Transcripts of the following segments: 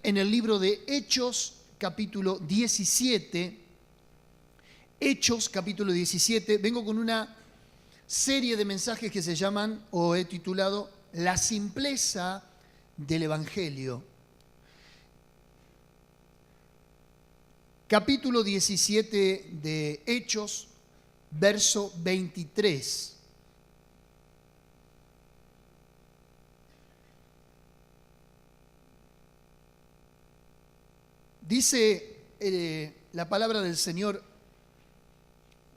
en el libro de Hechos, capítulo 17. Hechos, capítulo 17. Vengo con una serie de mensajes que se llaman, o he titulado, La simpleza del Evangelio. Capítulo 17 de Hechos, verso 23. Dice la palabra del Señor: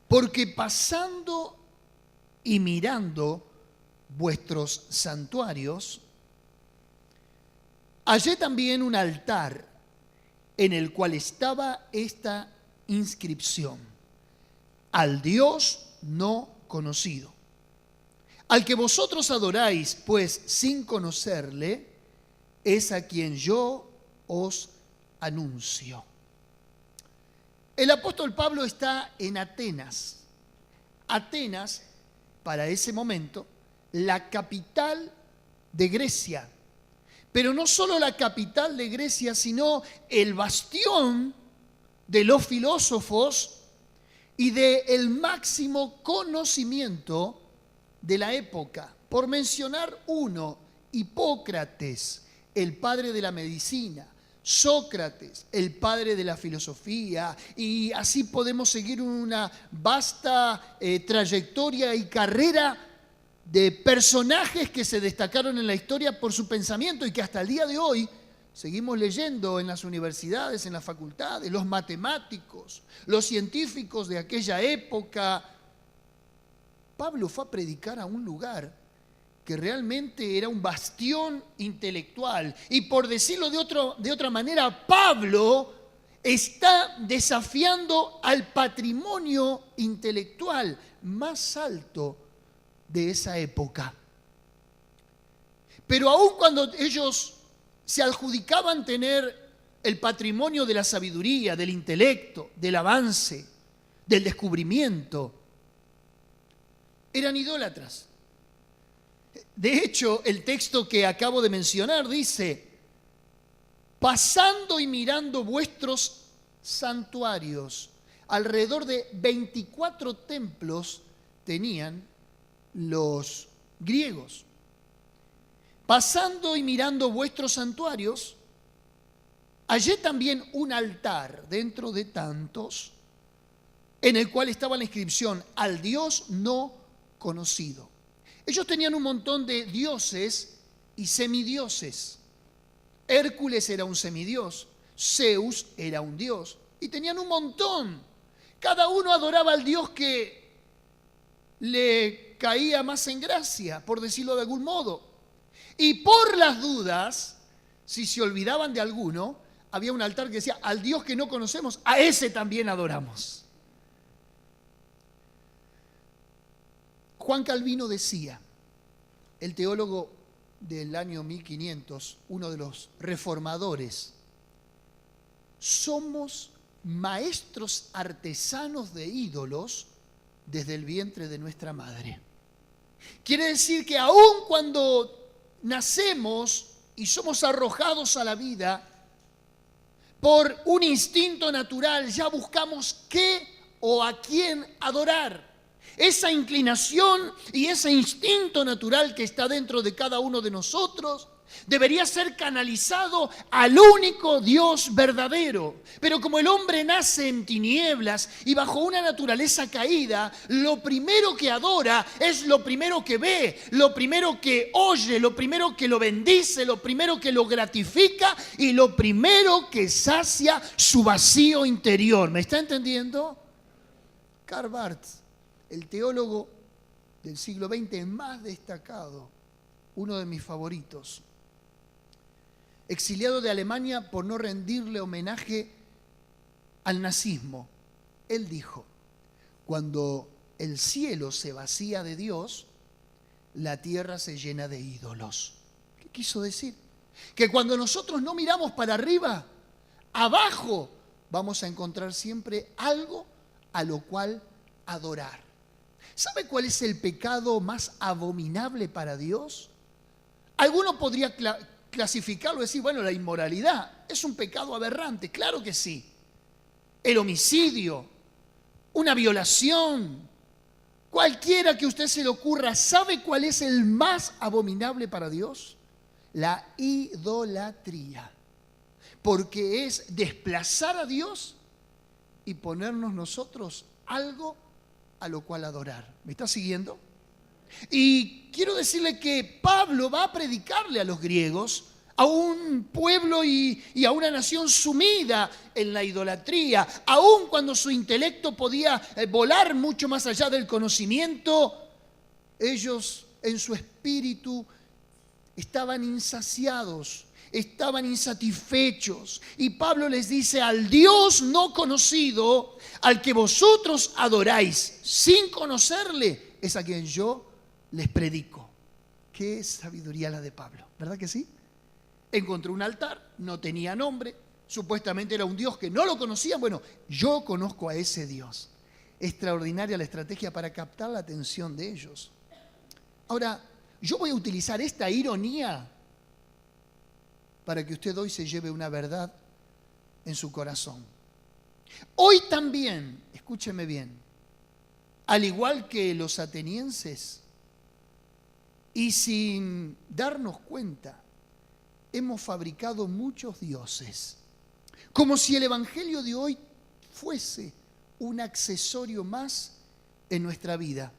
porque pasando y mirando vuestros santuarios, hallé también un altar en el cual estaba esta inscripción: al Dios no conocido. Al que vosotros adoráis, pues sin conocerle, es a quien yo os anuncio. El apóstol Pablo está en Atenas. Atenas, para ese momento, la capital de Grecia. Pero no solo la capital de Grecia, sino el bastión de los filósofos y del máximo conocimiento de la época. Por mencionar uno, Hipócrates, el padre de la medicina; Sócrates, el padre de la filosofía, y así podemos seguir una vasta trayectoria y carrera de personajes que se destacaron en la historia por su pensamiento y que hasta el día de hoy seguimos leyendo en las universidades, en las facultades. Los matemáticos, los científicos de aquella época. Pablo fue a predicar a un lugar que realmente era un bastión intelectual. Y por decirlo de otra manera, Pablo está desafiando al patrimonio intelectual más alto de esa época. Pero aun cuando ellos se adjudicaban tener el patrimonio de la sabiduría, del intelecto, del avance, del descubrimiento, eran idólatras. De hecho, el texto que acabo de mencionar dice: pasando y mirando vuestros santuarios. Alrededor de 24 templos tenían los griegos. Pasando y mirando vuestros santuarios, hallé también un altar dentro de tantos, en el cual estaba la inscripción: al Dios no conocido. Ellos tenían un montón de dioses y semidioses. Hércules era un semidios, Zeus era un dios, y tenían un montón. Cada uno adoraba al dios que le caía más en gracia, por decirlo de algún modo. Y por las dudas, si se olvidaban de alguno, había un altar que decía: al Dios que no conocemos, a ese también adoramos. Juan Calvino decía, el teólogo del año 1500, uno de los reformadores: somos maestros artesanos de ídolos desde el vientre de nuestra madre. Quiere decir que aun cuando nacemos y somos arrojados a la vida, por un instinto natural ya buscamos qué o a quién adorar. Esa inclinación y ese instinto natural que está dentro de cada uno de nosotros debería ser canalizado al único Dios verdadero. Pero como el hombre nace en tinieblas y bajo una naturaleza caída, lo primero que adora es lo primero que ve, lo primero que oye, lo primero que lo bendice, lo primero que lo gratifica y lo primero que sacia su vacío interior. ¿Me está entendiendo? Karl Barth, el teólogo del siglo XX más destacado, uno de mis favoritos, exiliado de Alemania por no rendirle homenaje al nazismo, él dijo: cuando el cielo se vacía de Dios, la tierra se llena de ídolos. ¿Qué quiso decir? Que cuando nosotros no miramos para arriba, abajo vamos a encontrar siempre algo a lo cual adorar. ¿Sabe cuál es el pecado más abominable para Dios? Alguno podría clasificarlo y decir, bueno, la inmoralidad es un pecado aberrante. Claro que sí. El homicidio, una violación, cualquiera que a usted se le ocurra, ¿sabe cuál es el más abominable para Dios? La idolatría. Porque es desplazar a Dios y ponernos nosotros algo a lo cual adorar. ¿Me está siguiendo? Y quiero decirle que Pablo va a predicarle a los griegos, a un pueblo y a una nación sumida en la idolatría, aun cuando su intelecto podía volar mucho más allá del conocimiento, ellos en su espíritu estaban insaciados, estaban insatisfechos. Y Pablo les dice, al Dios no conocido, al que vosotros adoráis sin conocerle, es a quien yo les predico. Qué sabiduría la de Pablo, ¿verdad que sí? Encontró un altar, no tenía nombre, supuestamente era un Dios que no lo conocían. Bueno, yo conozco a ese Dios. Extraordinaria la estrategia para captar la atención de ellos. Ahora, yo voy a utilizar esta ironía para que usted hoy se lleve una verdad en su corazón. Hoy también, escúcheme bien, al igual que los atenienses, y sin darnos cuenta, hemos fabricado muchos dioses, como si el evangelio de hoy fuese un accesorio más en nuestra vida,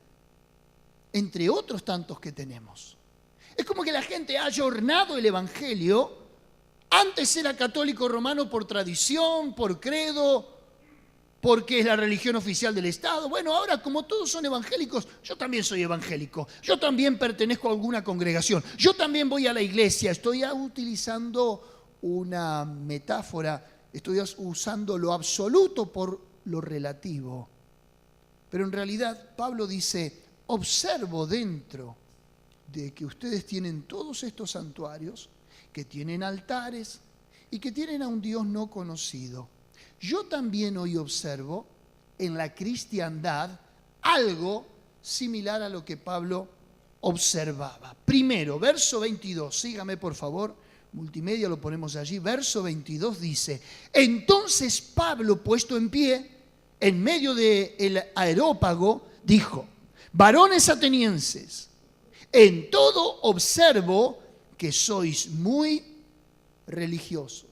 entre otros tantos que tenemos. Es como que la gente ha ayornado el evangelio. Antes era católico romano por tradición, por credo, porque es la religión oficial del Estado. Bueno, ahora como todos son evangélicos, yo también soy evangélico. Yo también pertenezco a alguna congregación. Yo también voy a la iglesia. Estoy utilizando una metáfora. Estoy usando lo absoluto por lo relativo. Pero en realidad Pablo dice, observo dentro de que ustedes tienen todos estos santuarios, que tienen altares y que tienen a un Dios no conocido. Yo también hoy observo en la cristiandad algo similar a lo que Pablo observaba. Primero, verso 22, sígame por favor, multimedia lo ponemos allí, verso 22 dice, entonces Pablo, puesto en pie, en medio del areópago, dijo, varones atenienses, en todo observo que sois muy religiosos.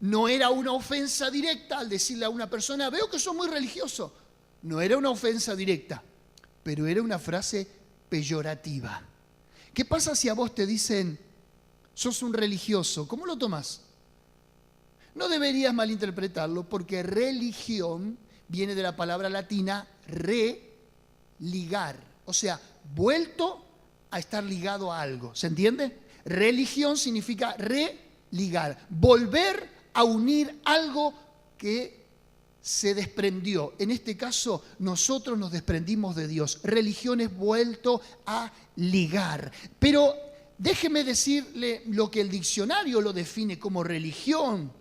No era una ofensa directa al decirle a una persona, veo que sos muy religioso. No era una ofensa directa, pero era una frase peyorativa. ¿Qué pasa si a vos te dicen, sos un religioso? ¿Cómo lo tomás? No deberías malinterpretarlo porque religión viene de la palabra latina religar, o sea, vuelto a estar ligado a algo. ¿Se entiende? Religión significa religar, volver a unir algo que se desprendió. En este caso, nosotros nos desprendimos de Dios. Religión es vuelto a ligar. Pero déjeme decirle lo que el diccionario lo define como religión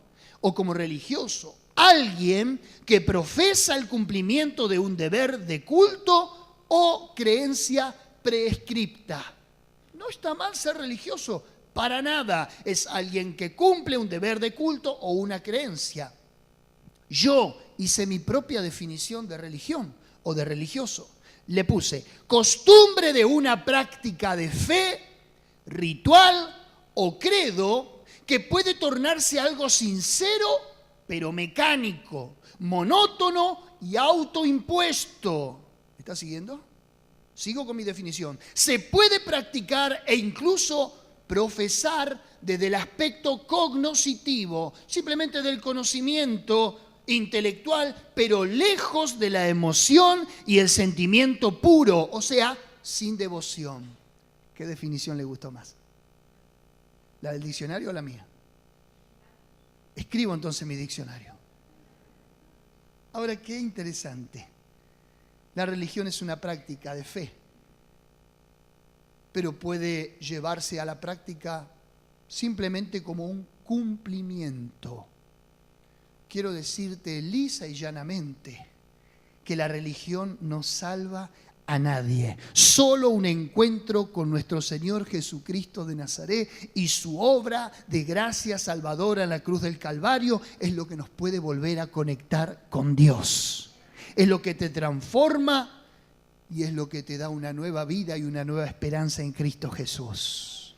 o como religioso. Alguien que profesa el cumplimiento de un deber de culto o creencia prescripta. No está mal ser religioso, para nada. Es alguien que cumple un deber de culto o una creencia. Yo hice mi propia definición de religión o de religioso. Le puse costumbre de una práctica de fe, ritual o credo que puede tornarse algo sincero, pero mecánico, monótono y autoimpuesto. ¿Me está siguiendo? Sigo con mi definición. Se puede practicar e incluso profesar desde el aspecto cognoscitivo, simplemente del conocimiento intelectual, pero lejos de la emoción y el sentimiento puro, o sea, sin devoción. ¿Qué definición le gustó más? ¿La del diccionario o la mía? Escribo entonces mi diccionario. Ahora, qué interesante. La religión es una práctica de fe, pero puede llevarse a la práctica simplemente como un cumplimiento. Quiero decirte lisa y llanamente que la religión nos salva a nadie. Solo un encuentro con nuestro Señor Jesucristo de Nazaret y su obra de gracia salvadora en la cruz del Calvario es lo que nos puede volver a conectar con Dios. Es lo que te transforma y es lo que te da una nueva vida y una nueva esperanza en Cristo Jesús.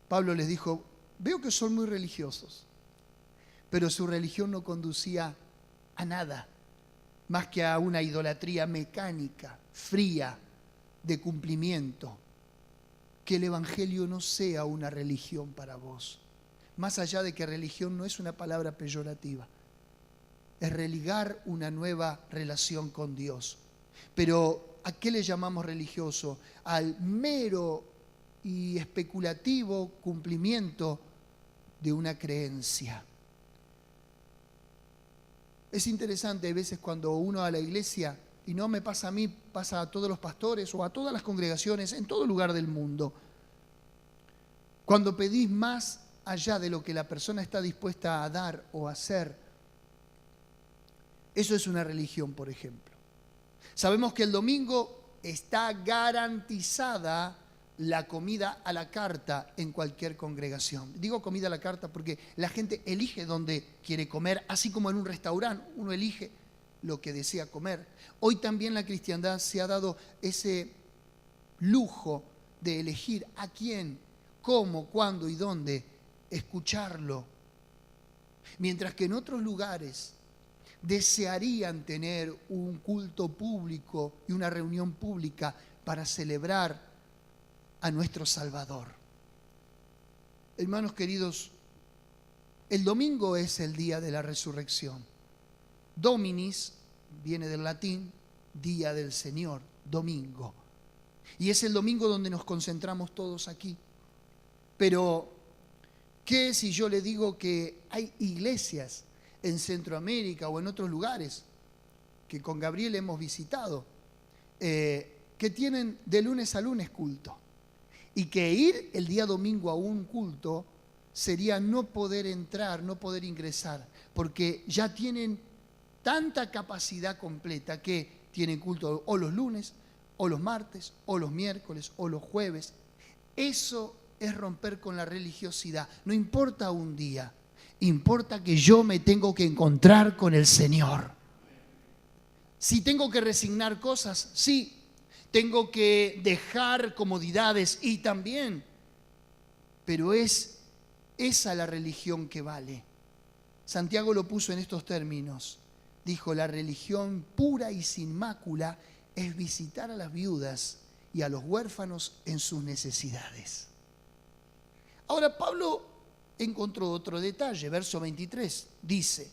Pablo les dijo, veo que son muy religiosos, pero su religión no conducía a nada más que a una idolatría mecánica, fría, de cumplimiento. Que el Evangelio no sea una religión para vos. Más allá de que religión no es una palabra peyorativa, es religar una nueva relación con Dios. Pero ¿a qué le llamamos religioso? Al mero y especulativo cumplimiento de una creencia. Es interesante a veces cuando uno va a la iglesia, y no me pasa a mí, pasa a todos los pastores o a todas las congregaciones en todo lugar del mundo. Cuando pedís más allá de lo que la persona está dispuesta a dar o a hacer, eso es una religión, por ejemplo. Sabemos que el domingo está garantizada la comida a la carta en cualquier congregación. Digo comida a la carta porque la gente elige dónde quiere comer, así como en un restaurante uno elige lo que desea comer. Hoy también la cristiandad se ha dado ese lujo de elegir a quién, cómo, cuándo y dónde escucharlo. Mientras que en otros lugares desearían tener un culto público y una reunión pública para celebrar a nuestro Salvador. Hermanos queridos, el domingo es el día de la resurrección. Dominis viene del latín, día del Señor, domingo. Y es el domingo donde nos concentramos todos aquí. Pero, ¿qué si yo le digo que hay iglesias en Centroamérica o en otros lugares que con Gabriel hemos visitado, que tienen de lunes a lunes culto? Y que ir el día domingo a un culto sería no poder entrar, no poder ingresar, porque ya tienen tanta capacidad completa que tienen culto o los lunes, o los martes, o los miércoles, o los jueves. Eso es romper con la religiosidad. No importa un día, importa que yo me tengo que encontrar con el Señor. Si tengo que resignar cosas, sí. Tengo que dejar comodidades y también, pero es esa la religión que vale. Santiago lo puso en estos términos. Dijo, la religión pura y sin mácula es visitar a las viudas y a los huérfanos en sus necesidades. Ahora Pablo encontró otro detalle, verso 23, dice,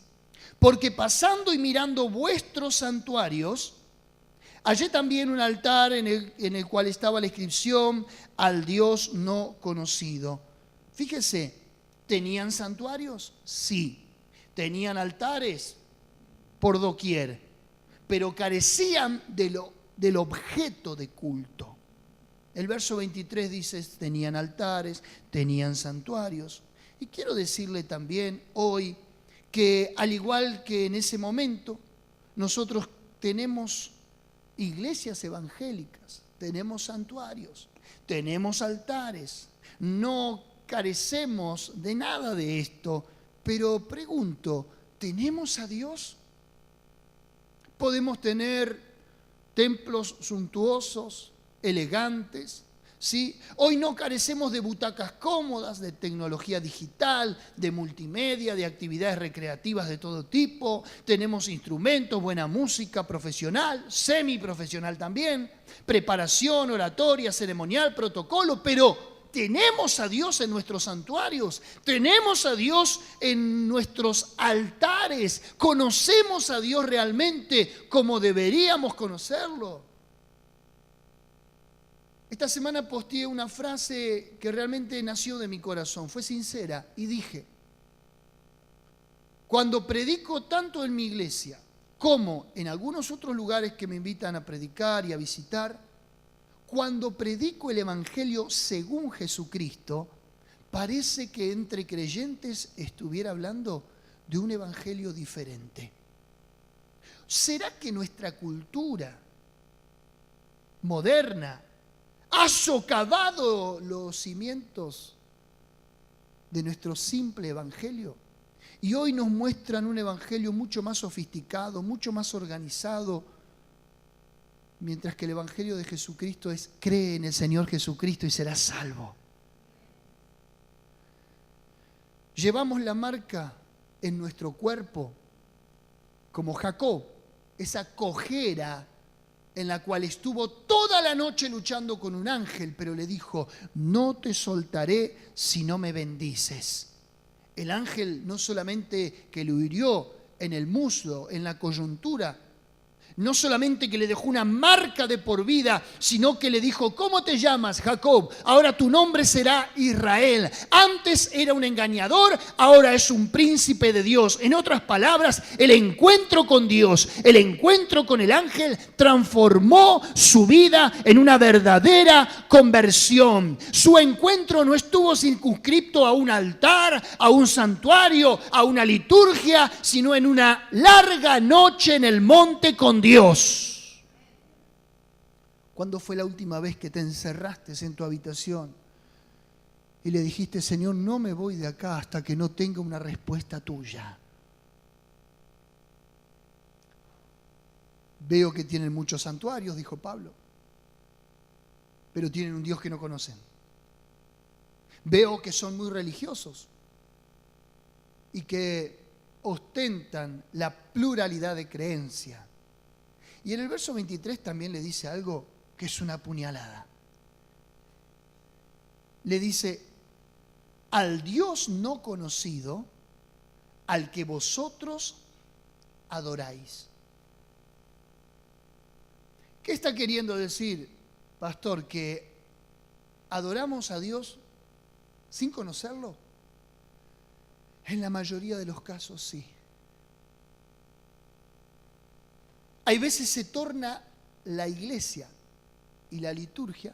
porque pasando y mirando vuestros santuarios, hallé también un altar en el cual estaba la inscripción al Dios no conocido. Fíjese, ¿tenían santuarios? Sí. ¿Tenían altares? Por doquier. Pero carecían del objeto de culto. El verso 23 dice, tenían altares, tenían santuarios. Y quiero decirle también hoy que al igual que en ese momento, nosotros tenemos iglesias evangélicas, tenemos santuarios, tenemos altares, no carecemos de nada de esto, pero pregunto, ¿tenemos a Dios? Podemos tener templos suntuosos, elegantes, ¿sí? Hoy no carecemos de butacas cómodas, de tecnología digital, de multimedia, de actividades recreativas de todo tipo. Tenemos instrumentos, buena música profesional, semiprofesional también, preparación, oratoria, ceremonial, protocolo, pero tenemos a Dios en nuestros santuarios, tenemos a Dios en nuestros altares, conocemos a Dios realmente como deberíamos conocerlo. Esta semana posteé una frase que realmente nació de mi corazón, fue sincera y dije, cuando predico tanto en mi iglesia como en algunos otros lugares que me invitan a predicar y a visitar, cuando predico el Evangelio según Jesucristo, parece que entre creyentes estuviera hablando de un Evangelio diferente. ¿Será que nuestra cultura moderna ha socavado los cimientos de nuestro simple evangelio. Y hoy nos muestran un evangelio mucho más sofisticado, mucho más organizado, mientras que el evangelio de Jesucristo es: cree en el Señor Jesucristo y serás salvo. Llevamos la marca en nuestro cuerpo, como Jacob, esa cojera en la cual estuvo toda la noche luchando con un ángel, pero le dijo: no te soltaré si no me bendices. El ángel no solamente que lo hirió en el muslo, en la coyuntura, no solamente que le dejó una marca de por vida, sino que le dijo: ¿cómo te llamas, Jacob? Ahora tu nombre será Israel. Antes era un engañador, ahora es un príncipe de Dios. En otras palabras, el encuentro con Dios, el encuentro con el ángel, transformó su vida en una verdadera conversión. Su encuentro no estuvo circunscripto a un altar, a un santuario, a una liturgia, sino en una larga noche en el monte con Dios. ¿Cuándo fue la última vez que te encerraste en tu habitación y le dijiste: Señor, no me voy de acá hasta que no tenga una respuesta tuya? Veo que tienen muchos santuarios, dijo Pablo, pero tienen un Dios que no conocen. Veo que son muy religiosos y que ostentan la pluralidad de creencia. Y en el verso 23 también le dice algo que es una puñalada. Le dice: al Dios no conocido, al que vosotros adoráis. ¿Qué está queriendo decir, pastor? ¿Que adoramos a Dios sin conocerlo? En la mayoría de los casos sí. Hay veces se torna la iglesia y la liturgia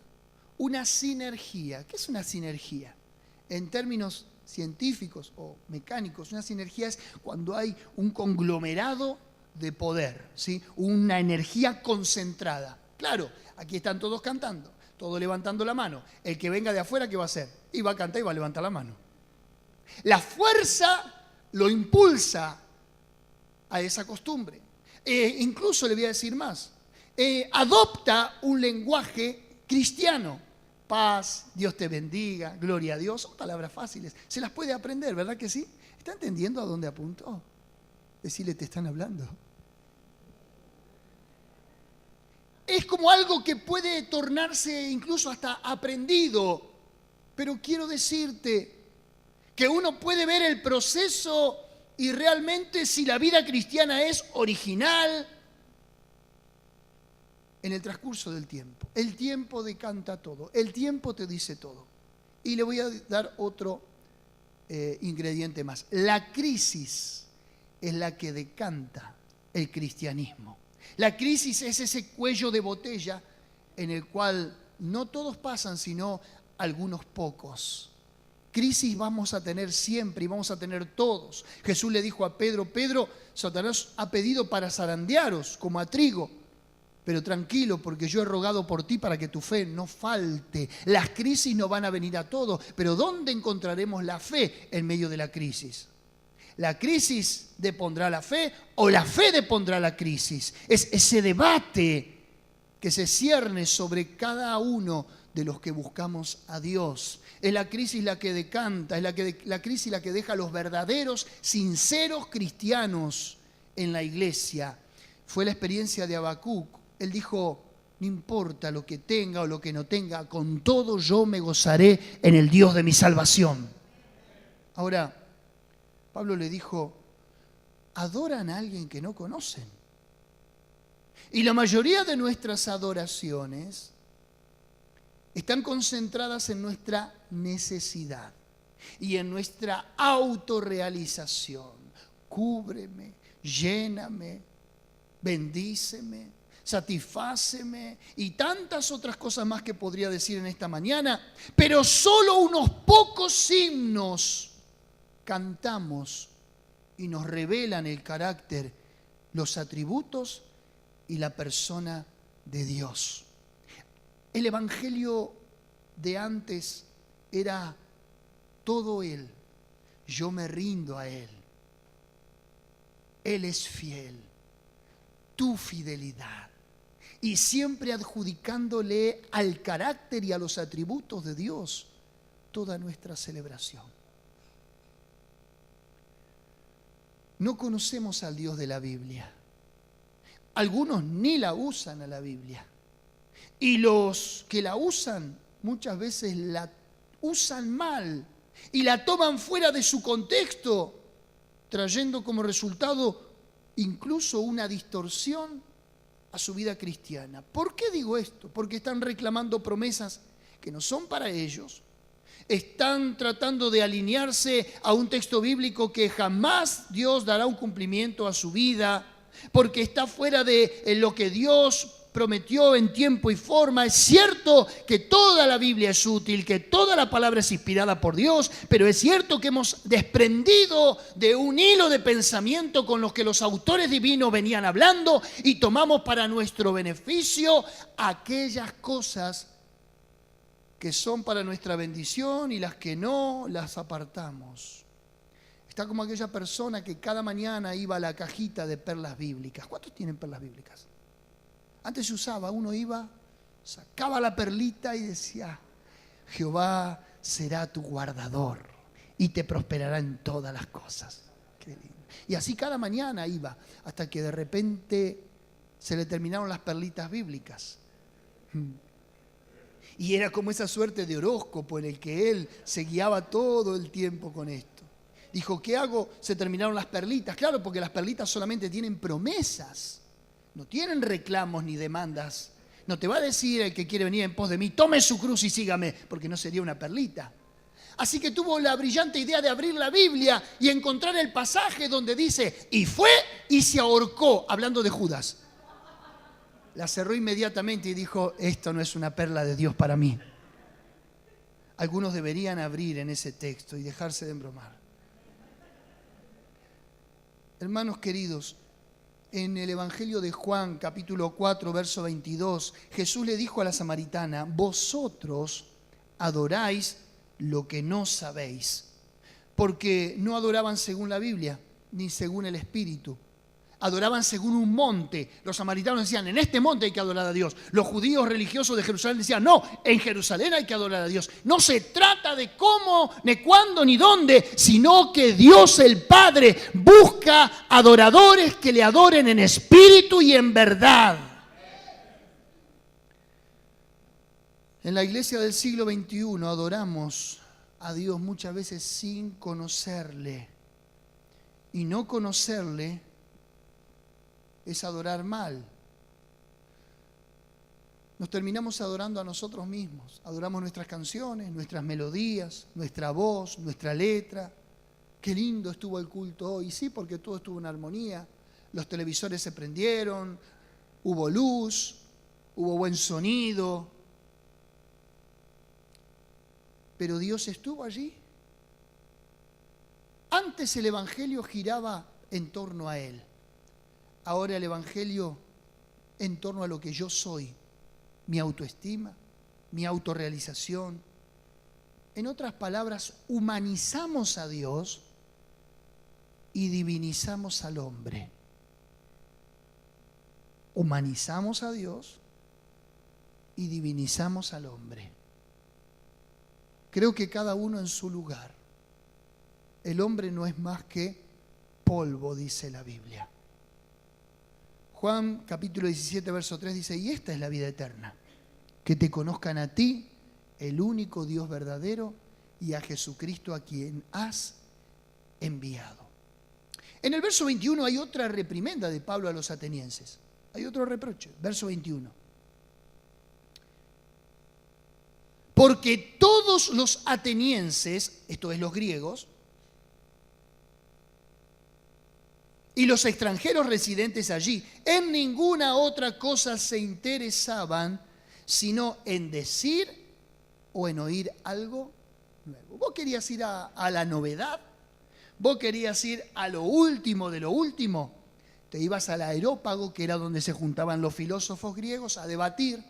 una sinergia. ¿Qué es una sinergia? En términos científicos o mecánicos, una sinergia es cuando hay un conglomerado de poder, ¿sí? Una energía concentrada. Claro, aquí están todos cantando, todos levantando la mano. El que venga de afuera, ¿qué va a hacer? Y va a cantar y va a levantar la mano. La fuerza lo impulsa a esa costumbre. Incluso le voy a decir más, adopta un lenguaje cristiano: paz, Dios te bendiga, gloria a Dios. Son palabras fáciles, se las puede aprender, ¿verdad que sí? ¿Está entendiendo a dónde apunto? Decirle: te están hablando. Es como algo que puede tornarse incluso hasta aprendido, pero quiero decirte que uno puede ver el proceso y realmente si la vida cristiana es original en el transcurso del tiempo. El tiempo decanta todo, el tiempo te dice todo. Y le voy a dar otro ingrediente más. La crisis es la que decanta el cristianismo. La crisis es ese cuello de botella en el cual no todos pasan, sino algunos pocos. Crisis vamos a tener siempre y vamos a tener todos. Jesús le dijo a Pedro: Pedro, Satanás ha pedido para zarandearos como a trigo, pero tranquilo, porque yo he rogado por ti para que tu fe no falte. Las crisis no van a venir a todos, pero ¿dónde encontraremos la fe en medio de la crisis? ¿La crisis depondrá la fe o la fe depondrá la crisis? Es ese debate que se cierne sobre cada uno de los que buscamos a Dios. Es la crisis la que decanta, es la crisis la que deja a los verdaderos, sinceros cristianos en la iglesia. Fue la experiencia de Habacuc. Él dijo: no importa lo que tenga o lo que no tenga, con todo yo me gozaré en el Dios de mi salvación. Ahora, Pablo le dijo: adoran a alguien que no conocen. Y la mayoría de nuestras adoraciones están concentradas en nuestra necesidad y en nuestra autorrealización. Cúbreme, lléname, bendíceme, satisfáceme y tantas otras cosas más que podría decir en esta mañana, pero solo unos pocos himnos cantamos y nos revelan el carácter, los atributos y la persona de Dios. El evangelio de antes era todo Él. Yo me rindo a Él. Él es fiel. Tu fidelidad. Y siempre adjudicándole al carácter y a los atributos de Dios toda nuestra celebración. No conocemos al Dios de la Biblia. Algunos ni la usan a la Biblia. Y los que la usan muchas veces la usan mal y la toman fuera de su contexto, trayendo como resultado incluso una distorsión a su vida cristiana. ¿Por qué digo esto? Porque están reclamando promesas que no son para ellos. Están tratando de alinearse a un texto bíblico que jamás Dios dará un cumplimiento a su vida, porque está fuera de lo que Dios prometió en tiempo y forma. Es cierto que toda la Biblia es útil, que toda la palabra es inspirada por Dios, pero es cierto que hemos desprendido de un hilo de pensamiento con los que los autores divinos venían hablando y tomamos para nuestro beneficio aquellas cosas que son para nuestra bendición y las que no las apartamos. Está como aquella persona que cada mañana iba a la cajita de perlas bíblicas. ¿Cuántos tienen perlas bíblicas? Antes se usaba, uno iba, sacaba la perlita y decía: Jehová será tu guardador y te prosperará en todas las cosas. Qué lindo. Y así cada mañana iba, hasta que de repente se le terminaron las perlitas bíblicas. Y era como esa suerte de horóscopo en el que él se guiaba todo el tiempo con esto. Dijo: ¿qué hago? Se terminaron las perlitas. Claro, porque las perlitas solamente tienen promesas. No tienen reclamos ni demandas. No te va a decir el que quiere venir en pos de mí: tome su cruz y sígame, porque no sería una perlita. Así que tuvo la brillante idea de abrir la Biblia y encontrar el pasaje donde dice: y fue y se ahorcó, hablando de Judas. La cerró inmediatamente y dijo: esto no es una perla de Dios para mí. Algunos deberían abrir en ese texto y dejarse de embromar. Hermanos queridos, en el Evangelio de Juan, capítulo 4, verso 22, Jesús le dijo a la samaritana: vosotros adoráis lo que no sabéis, porque no adoraban según la Biblia, ni según el Espíritu. Adoraban según un monte. Los samaritanos decían: en este monte hay que adorar a Dios. Los judíos religiosos de Jerusalén decían: no, en Jerusalén hay que adorar a Dios. No se trata de cómo, ni cuándo, ni dónde, sino que Dios el Padre busca adoradores que le adoren en espíritu y en verdad. En la iglesia del siglo XXI adoramos a Dios muchas veces sin conocerle. Y no conocerle es adorar mal. Nos terminamos adorando a nosotros mismos. Adoramos nuestras canciones, nuestras melodías, nuestra voz, nuestra letra. Qué lindo estuvo el culto hoy. Sí, porque todo estuvo en armonía. Los televisores se prendieron, hubo luz, hubo buen sonido. Pero Dios estuvo allí. Antes el Evangelio giraba en torno a Él. Ahora el Evangelio en torno a lo que yo soy, mi autoestima, mi autorrealización. En otras palabras, humanizamos a Dios y divinizamos al hombre. Humanizamos a Dios y divinizamos al hombre. Creo que cada uno en su lugar. El hombre no es más que polvo, dice la Biblia. Juan capítulo 17, verso 3 dice: y esta es la vida eterna, que te conozcan a ti, el único Dios verdadero, y a Jesucristo a quien has enviado. En el verso 21 hay otra reprimenda de Pablo a los atenienses. Hay otro reproche, verso 21. Porque todos los atenienses, esto es los griegos, y los extranjeros residentes allí, en ninguna otra cosa se interesaban, sino en decir o en oír algo nuevo. ¿Vos querías ir a la novedad? ¿Vos querías ir a lo último de lo último? Te ibas al Areópago, que era donde se juntaban los filósofos griegos, a debatir,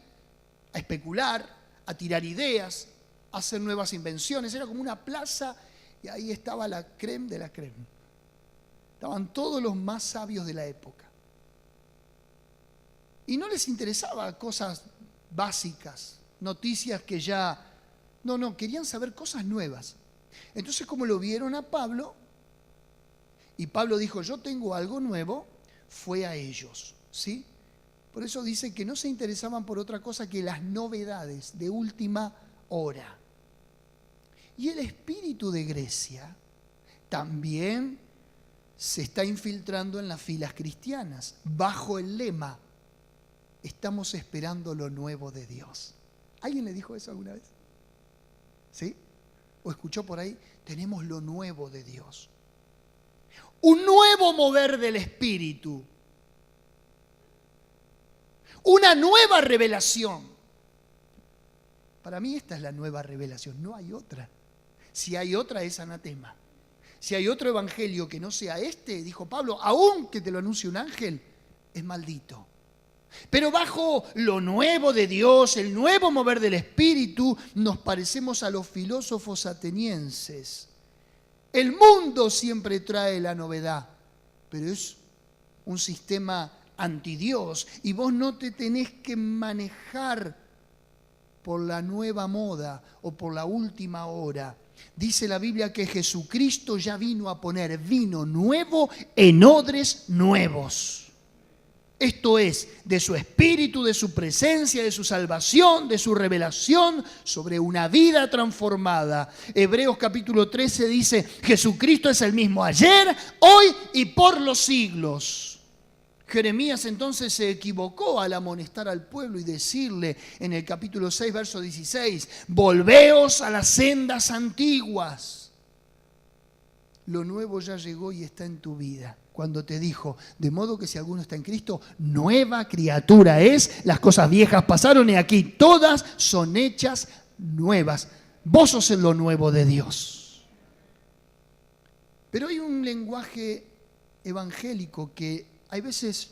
a especular, a tirar ideas, a hacer nuevas invenciones. Era como una plaza y ahí estaba la crème de la crème. Estaban todos los más sabios de la época. Y no les interesaba cosas básicas, noticias que ya... No, querían saber cosas nuevas. Entonces, como lo vieron a Pablo, y Pablo dijo, yo tengo algo nuevo, fue a ellos, ¿sí? Por eso dice que no se interesaban por otra cosa que las novedades de última hora. Y el espíritu de Grecia también se está infiltrando en las filas cristianas, bajo el lema, estamos esperando lo nuevo de Dios. ¿Alguien le dijo eso alguna vez? ¿Sí? ¿O escuchó por ahí? Tenemos lo nuevo de Dios. Un nuevo mover del Espíritu. Una nueva revelación. Para mí esta es la nueva revelación, no hay otra. Si hay otra es anatema. Si hay otro evangelio que no sea este, dijo Pablo, aun que te lo anuncie un ángel, es maldito. Pero bajo lo nuevo de Dios, el nuevo mover del Espíritu, nos parecemos a los filósofos atenienses. El mundo siempre trae la novedad, pero es un sistema antidios y vos no te tenés que manejar por la nueva moda o por la última hora. Dice la Biblia que Jesucristo ya vino a poner vino nuevo en odres nuevos. Esto es, de su espíritu, de su presencia, de su salvación, de su revelación sobre una vida transformada. Hebreos capítulo 13 dice, Jesucristo es el mismo ayer, hoy y por los siglos. Jeremías entonces se equivocó al amonestar al pueblo y decirle en el capítulo 6, verso 16, volveos a las sendas antiguas. Lo nuevo ya llegó y está en tu vida. Cuando te dijo, de modo que si alguno está en Cristo, nueva criatura es, las cosas viejas pasaron y aquí todas son hechas nuevas. Vos sos lo nuevo de Dios. Pero hay un lenguaje evangélico que hay veces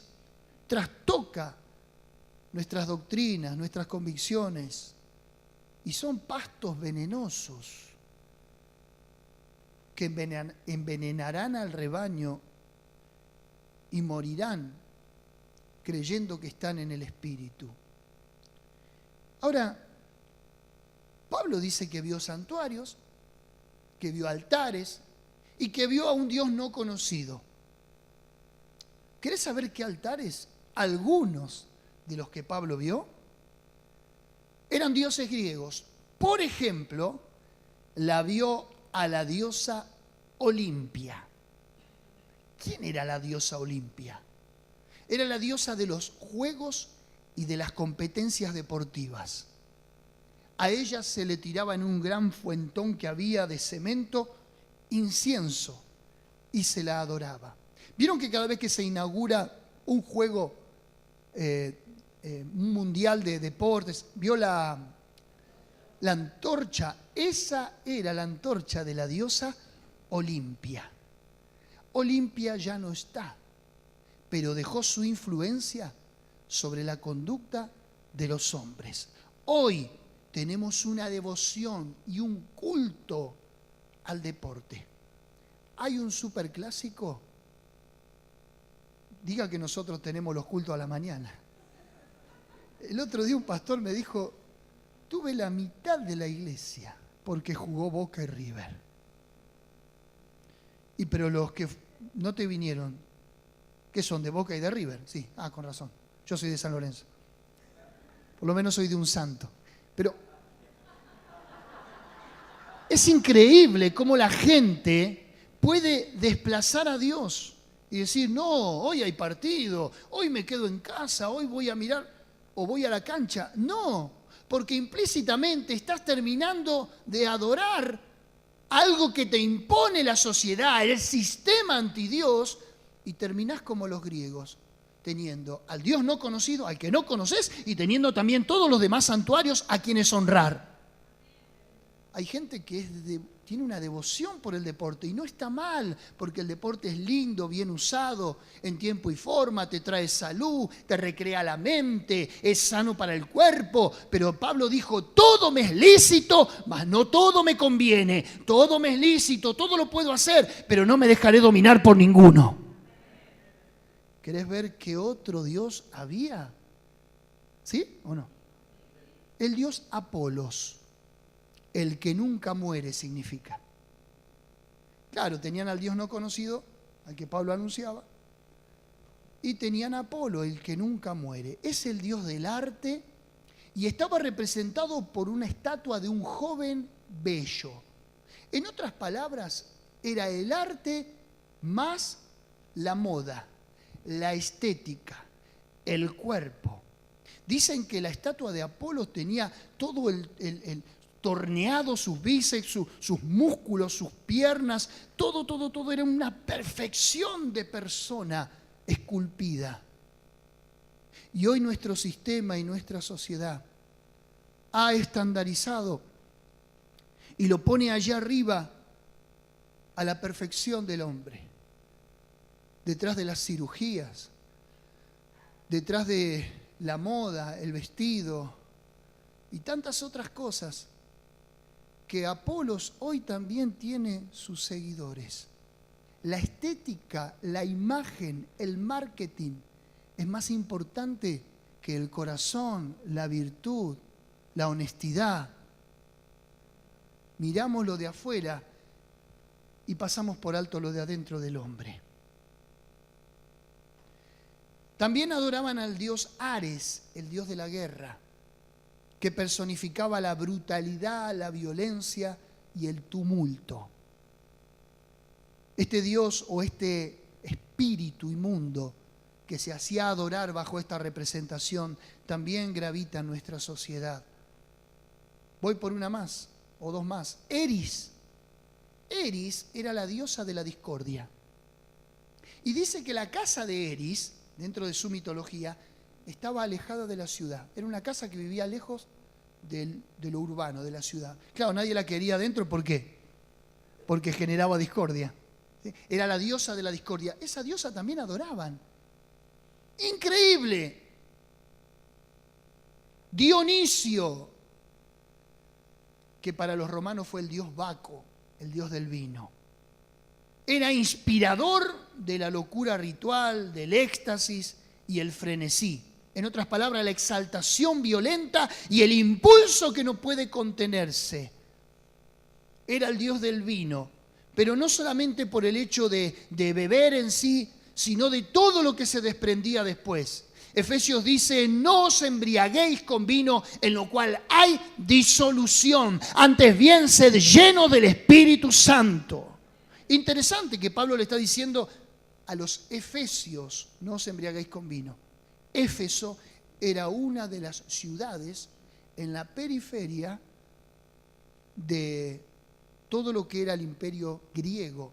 trastoca nuestras doctrinas, nuestras convicciones, y son pastos venenosos que envenenarán al rebaño y morirán creyendo que están en el Espíritu. Ahora, Pablo dice que vio santuarios, que vio altares y que vio a un Dios no conocido. ¿Querés saber qué altares? Algunos de los que Pablo vio eran dioses griegos. Por ejemplo, la vio a la diosa Olimpia. ¿Quién era la diosa Olimpia? Era la diosa de los juegos y de las competencias deportivas. A ella se le tiraba en un gran fuentón que había de cemento incienso y se la adoraba. ¿Vieron que cada vez que se inaugura un juego, un mundial de deportes, vio la antorcha? Esa era la antorcha de la diosa Olimpia. Olimpia ya no está, pero dejó su influencia sobre la conducta de los hombres. Hoy tenemos una devoción y un culto al deporte. Hay un superclásico. Diga que nosotros tenemos los cultos a la mañana. El otro día un pastor me dijo, tuve la mitad de la iglesia porque jugó Boca y River. Pero los que no te vinieron, ¿qué son? ¿De Boca y de River? Sí, con razón. Yo soy de San Lorenzo. Por lo menos soy de un santo. Pero es increíble cómo la gente puede desplazar a Dios y decir, no, hoy hay partido, hoy me quedo en casa, hoy voy a mirar o voy a la cancha. No, porque implícitamente estás terminando de adorar algo que te impone la sociedad, el sistema antidios, y terminás como los griegos, teniendo al Dios no conocido, al que no conoces, y teniendo también todos los demás santuarios a quienes honrar. Hay gente que es tiene una devoción por el deporte y no está mal, porque el deporte es lindo, bien usado, en tiempo y forma, te trae salud, te recrea la mente, es sano para el cuerpo. Pero Pablo dijo, todo me es lícito, mas no todo me conviene. Todo me es lícito, todo lo puedo hacer, pero no me dejaré dominar por ninguno. ¿Querés ver qué otro Dios había? ¿Sí o no? El Dios Apolos. El que nunca muere significa. Claro, tenían al Dios no conocido, al que Pablo anunciaba, y tenían a Apolo, el que nunca muere. Es el Dios del arte y estaba representado por una estatua de un joven bello. En otras palabras, era el arte más la moda, la estética, el cuerpo. Dicen que la estatua de Apolo tenía todo el torneado, sus bíceps, sus músculos, sus piernas, todo era una perfección de persona esculpida. Y hoy nuestro sistema y nuestra sociedad ha estandarizado y lo pone allá arriba a la perfección del hombre, detrás de las cirugías, detrás de la moda, el vestido y tantas otras cosas, que Apolos hoy también tiene sus seguidores. La estética, la imagen, el marketing es más importante que el corazón, la virtud, la honestidad. Miramos lo de afuera y pasamos por alto lo de adentro del hombre. También adoraban al dios Ares, el dios de la guerra, que personificaba la brutalidad, la violencia y el tumulto. Este dios o este espíritu inmundo que se hacía adorar bajo esta representación también gravita en nuestra sociedad. Voy por una más o dos más. Eris. Eris era la diosa de la discordia. Y dice que la casa de Eris, dentro de su mitología, estaba alejada de la ciudad. Era una casa que vivía lejos de lo urbano, de la ciudad. Claro, nadie la quería adentro, ¿por qué? Porque generaba discordia. ¿Sí? Era la diosa de la discordia. Esa diosa también adoraban. ¡Increíble! Dionisio, que para los romanos fue el dios Baco, el dios del vino. Era inspirador de la locura ritual, del éxtasis y el frenesí. En otras palabras, la exaltación violenta y el impulso que no puede contenerse. Era el dios del vino, pero no solamente por el hecho de beber en sí, sino de todo lo que se desprendía después. Efesios dice, no os embriaguéis con vino en lo cual hay disolución, antes bien sed llenos del Espíritu Santo. Interesante que Pablo le está diciendo a los efesios, no os embriaguéis con vino. Éfeso era una de las ciudades en la periferia de todo lo que era el imperio griego.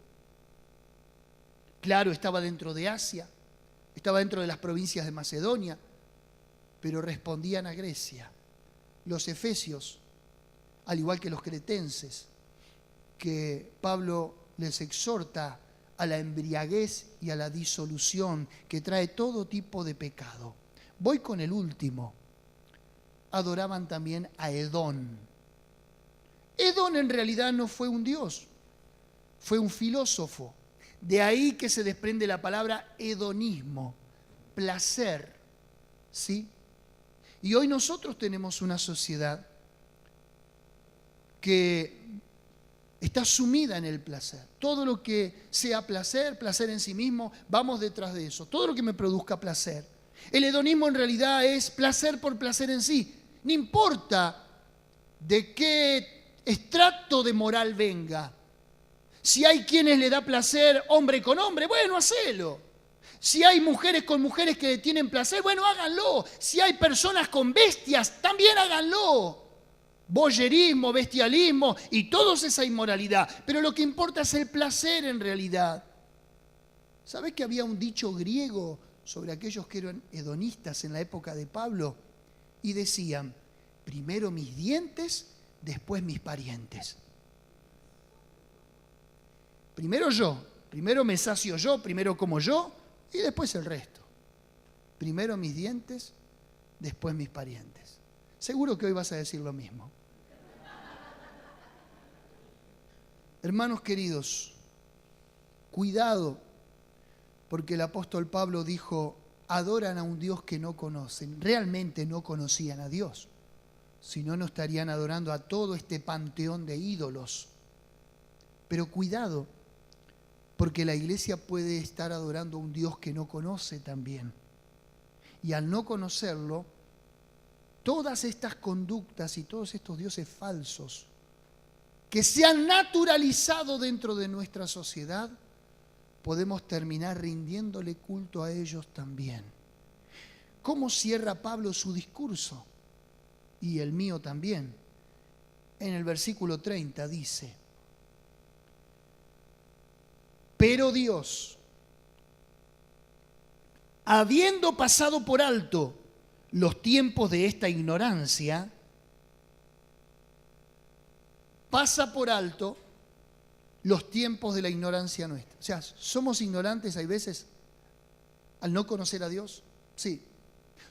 Claro, estaba dentro de Asia, estaba dentro de las provincias de Macedonia, pero respondían a Grecia. Los efesios, al igual que los cretenses, que Pablo les exhorta a la embriaguez y a la disolución que trae todo tipo de pecado. Voy con el último. Adoraban también a Edón. Edón en realidad no fue un dios, fue un filósofo. De ahí que se desprende la palabra hedonismo, placer, ¿sí? Y hoy nosotros tenemos una sociedad que está sumida en el placer. Todo lo que sea placer, placer en sí mismo, vamos detrás de eso. Todo lo que me produzca placer. El hedonismo en realidad es placer por placer en sí. No importa de qué extracto de moral venga. Si hay quienes le da placer hombre con hombre, bueno, hacelo. Si hay mujeres con mujeres que tienen placer, bueno, háganlo. Si hay personas con bestias, también háganlo. Voyerismo, bestialismo y toda esa inmoralidad. Pero lo que importa es el placer en realidad. ¿Sabés que había un dicho griego sobre aquellos que eran hedonistas en la época de Pablo? Y decían, primero mis dientes, después mis parientes. primero yo, primero me sacio yo, primero como yo y después el resto. Primero mis dientes, después mis parientes. Seguro que hoy vas a decir lo mismo. Hermanos queridos, cuidado, porque el apóstol Pablo dijo, adoran a un Dios que no conocen. Realmente no conocían a Dios, si no, no estarían adorando a todo este panteón de ídolos. Pero cuidado, porque la iglesia puede estar adorando a un Dios que no conoce también. Y al no conocerlo, todas estas conductas y todos estos dioses falsos que se han naturalizado dentro de nuestra sociedad, podemos terminar rindiéndole culto a ellos también. ¿Cómo cierra Pablo su discurso? Y el mío también. En el versículo 30 dice, pero Dios, habiendo pasado por alto los tiempos de esta ignorancia, pasa por alto los tiempos de la ignorancia nuestra. O sea, ¿somos ignorantes hay veces al no conocer a Dios? Sí.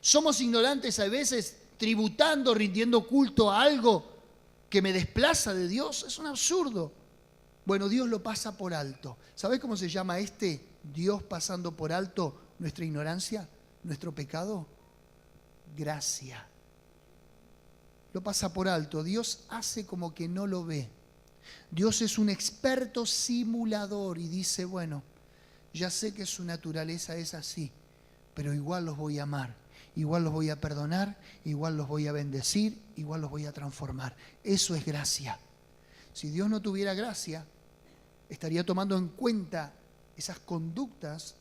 ¿Somos ignorantes hay veces tributando, rindiendo culto a algo que me desplaza de Dios? Es un absurdo. Bueno, Dios lo pasa por alto. ¿Sabés cómo se llama este Dios pasando por alto nuestra ignorancia, nuestro pecado? Gracia. Lo pasa por alto. Dios hace como que no lo ve. Dios es un experto simulador y dice, bueno, ya sé que su naturaleza es así, pero igual los voy a amar, igual los voy a perdonar, igual los voy a bendecir, igual los voy a transformar. Eso es gracia. Si Dios no tuviera gracia, estaría tomando en cuenta esas conductas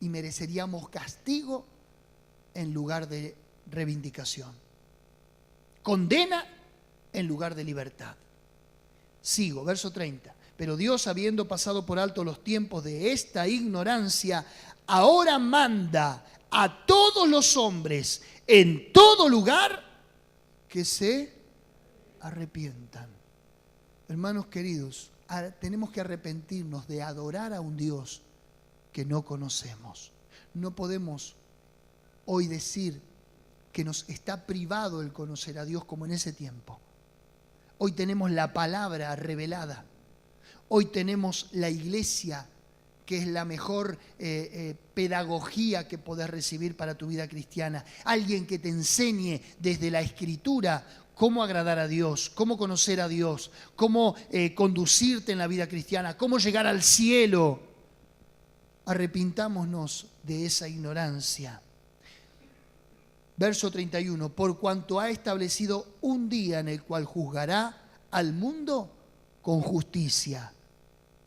y mereceríamos castigo en lugar de reivindicación. Condena en lugar de libertad. Sigo, verso 30. Pero Dios, habiendo pasado por alto los tiempos de esta ignorancia, ahora manda a todos los hombres en todo lugar que se arrepientan. Hermanos queridos, tenemos que arrepentirnos de adorar a un Dios que no conocemos. No podemos hoy decir que nos está privado el conocer a Dios como en ese tiempo. Hoy tenemos la palabra revelada. Hoy tenemos la iglesia, que es la mejor pedagogía que podés recibir para tu vida cristiana. Alguien que te enseñe desde la Escritura cómo agradar a Dios, cómo conocer a Dios, cómo conducirte en la vida cristiana, cómo llegar al cielo. Arrepintámonos de esa ignorancia. Verso 31, por cuanto ha establecido un día en el cual juzgará al mundo con justicia.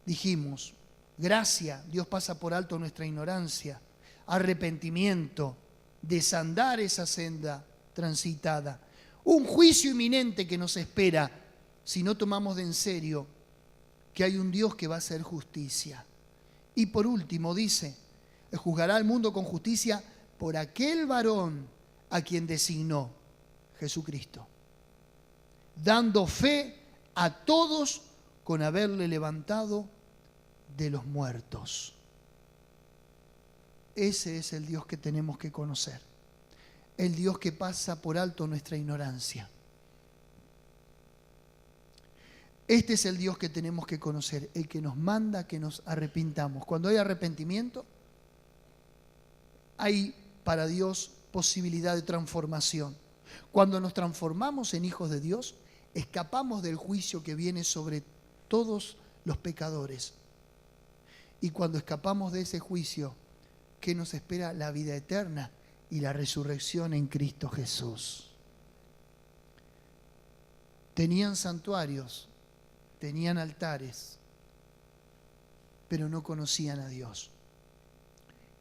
Dijimos, gracia, Dios pasa por alto nuestra ignorancia, arrepentimiento, desandar esa senda transitada, un juicio inminente que nos espera si no tomamos de en serio que hay un Dios que va a hacer justicia. Y por último dice, juzgará al mundo con justicia por aquel varón a quien designó, Jesucristo, dando fe a todos con haberle levantado de los muertos. Ese es el Dios que tenemos que conocer, el Dios que pasa por alto nuestra ignorancia. Este es el Dios que tenemos que conocer, el que nos manda que nos arrepintamos. Cuando hay arrepentimiento, hay para Dios posibilidad de transformación. Cuando nos transformamos en hijos de Dios, escapamos del juicio que viene sobre todos los pecadores. Y cuando escapamos de ese juicio, ¿qué nos espera? La vida eterna y la resurrección en Cristo Jesús. Tenían santuarios, tenían altares, pero no conocían a Dios.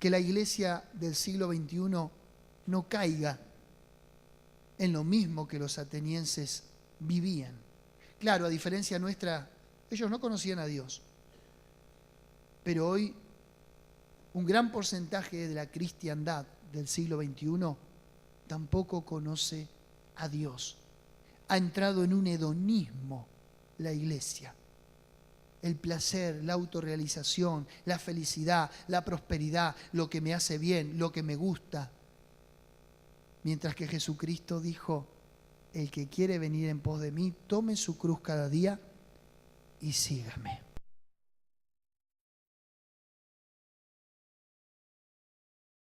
Que la iglesia del siglo XXI no caiga en lo mismo que los atenienses vivían. Claro, a diferencia nuestra, ellos no conocían a Dios. Pero hoy un gran porcentaje de la cristiandad del siglo XXI tampoco conoce a Dios. Ha entrado en un hedonismo la iglesia. el placer, la autorrealización, la felicidad, la prosperidad, lo que me hace bien, lo que me gusta. Mientras que Jesucristo dijo, el que quiere venir en pos de mí, tome su cruz cada día y sígame.